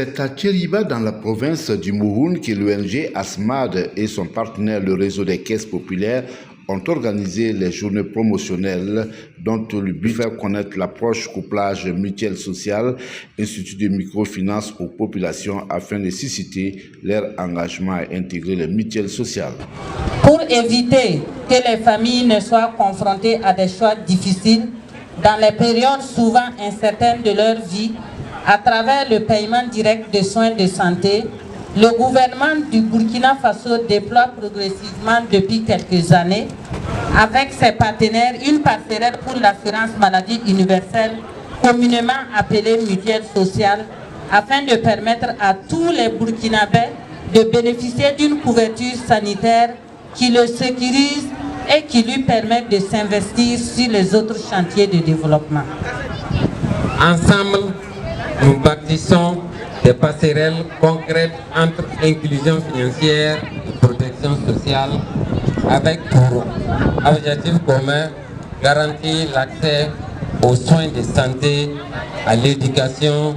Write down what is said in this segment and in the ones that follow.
C'est à Tchériba, dans la province du Mouhoun, que l'ONG ASMAD et son partenaire, le réseau des caisses populaires, ont organisé les journées promotionnelles dont le but est de faire connaître l'approche couplage mutuel social, institut de microfinance aux populations afin de susciter leur engagement à intégrer le mutuel social. Pour éviter que les familles ne soient confrontées à des choix difficiles dans les périodes souvent incertaines de leur vie, à travers le paiement direct de soins de santé, le gouvernement du Burkina Faso déploie progressivement depuis quelques années, avec ses partenaires, une passerelle pour l'assurance maladie universelle, communément appelée mutuelle sociale, afin de permettre à tous les Burkinabés de bénéficier d'une couverture sanitaire qui le sécurise et qui lui permet de s'investir sur les autres chantiers de développement. Ensemble, nous bâtissons des passerelles concrètes entre inclusion financière et protection sociale avec pour objectif commun garantir l'accès aux soins de santé, à l'éducation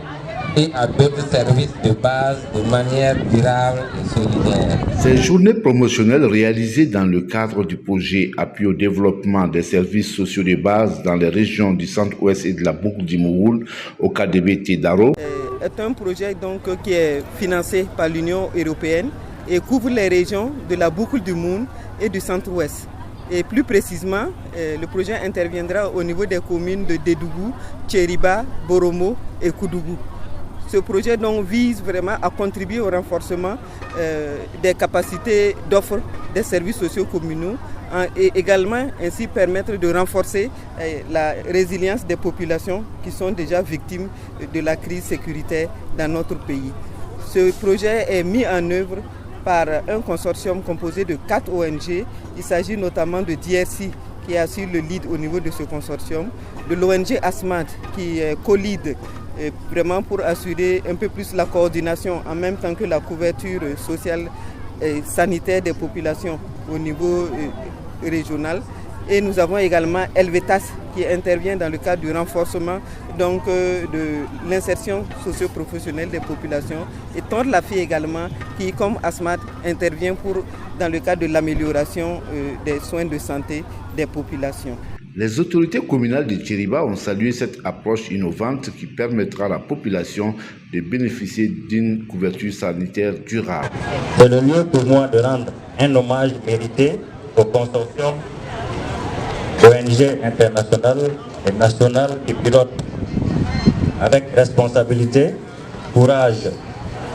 et à d'autres services de base de manière durable et solidaire. Ces journées promotionnelles réalisées dans le cadre du projet Appui au développement des services sociaux de base dans les régions du centre-ouest et de la boucle du Mouhoun au KDBT Daro est un projet qui est financé par l'Union européenne et couvre les régions de la boucle du Mouhoun et du centre-ouest. Et plus précisément, le projet interviendra au niveau des communes de Dédougou, Tchériba, Boromo et Koudougou. Ce projet vise vraiment à contribuer au renforcement des capacités d'offre des services sociaux communaux et également ainsi permettre de renforcer la résilience des populations qui sont déjà victimes de la crise sécuritaire dans notre pays. Ce projet est mis en œuvre par un consortium composé de 4 ONG. Il s'agit notamment de DRC qui assure le lead au niveau de ce consortium, de l'ONG ASMAD qui co-lead vraiment pour assurer un peu plus la coordination en même temps que la couverture sociale et sanitaire des populations au niveau régional. Et nous avons également Helvetas qui intervient dans le cadre du renforcement de l'insertion socio-professionnelle des populations et Tendre la Fille également qui, comme ASMAD, intervient dans le cadre de l'amélioration des soins de santé des populations. Les autorités communales de Tchériba ont salué cette approche innovante qui permettra à la population de bénéficier d'une couverture sanitaire durable. C'est le lieu pour moi de rendre un hommage mérité au consortium d'ONG internationales et nationales qui pilotent avec responsabilité, courage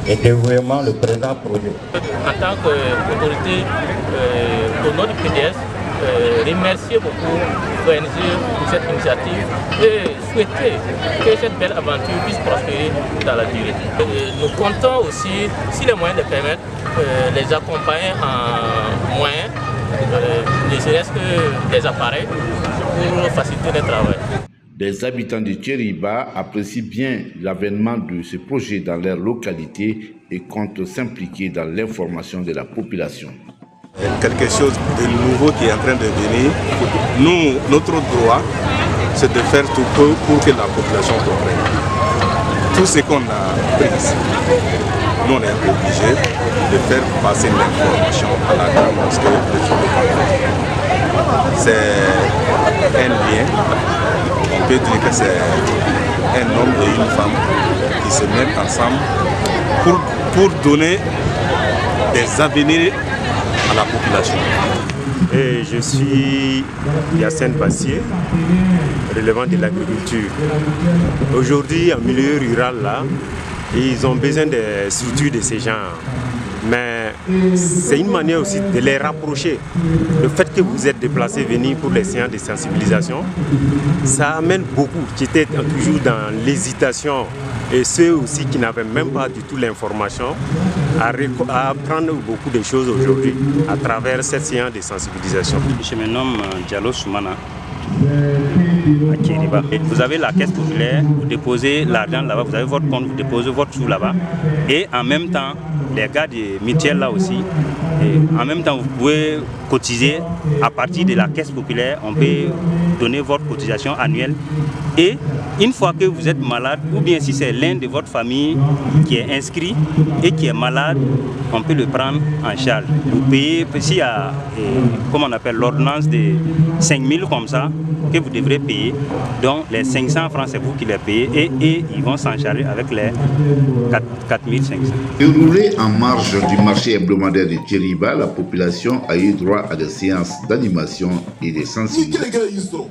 et dévouement le présent projet. En tant qu'autorité au nom du PDS, remercier beaucoup l'ONG pour cette initiative et souhaiter que cette belle aventure puisse prospérer dans la durée. Nous comptons aussi, si les moyens le permettent, les accompagner en moyens, ne serait-ce que des appareils pour faciliter le travail. Des habitants de Tchériba apprécient bien l'avènement de ce projet dans leur localité et comptent s'impliquer dans l'information de la population. Quelque chose de nouveau qui est en train de venir. Nous, notre droit, c'est de faire tout pour que la population comprenne. Tout ce qu'on a pris ici, nous on est obligé de faire passer l'information à la grande mosquée de Tchériba. C'est un lien, on peut dire que c'est un homme et une femme qui se mettent ensemble pour donner des avenirs à la population. Et je suis Yacine Bassier, relevant de l'agriculture. Aujourd'hui, en milieu rural, là, ils ont besoin des structures de ces genres. Mais c'est une manière aussi de les rapprocher. Le fait que vous êtes déplacés venir pour les séances de sensibilisation, ça amène beaucoup qui étaient toujours dans l'hésitation et ceux aussi qui n'avaient même pas du tout l'information à apprendre beaucoup de choses aujourd'hui à travers cette séance de sensibilisation. Je me nomme Diallo Soumana. À Tchériba. Vous avez la caisse populaire, vous déposez l'argent là-bas, vous avez votre compte, vous déposez votre sous là-bas. Et en même temps, les gars des mutuelles là aussi, et en même temps vous pouvez cotiser à partir de la caisse populaire, on peut donner votre cotisation annuelle Et une fois que vous êtes malade, ou bien si c'est l'un de votre famille qui est inscrit et qui est malade, on peut le prendre en charge. Vous payez, s'il y a, comment on appelle, l'ordonnance de 5 000 comme ça, que vous devrez payer. Donc les 500 francs, c'est vous qui les payez et ils vont s'en charger avec les 4 500. Déroulé en marge du marché hebdomadaire de Djeriba, la population a eu droit à des séances d'animation et de sensibilisation.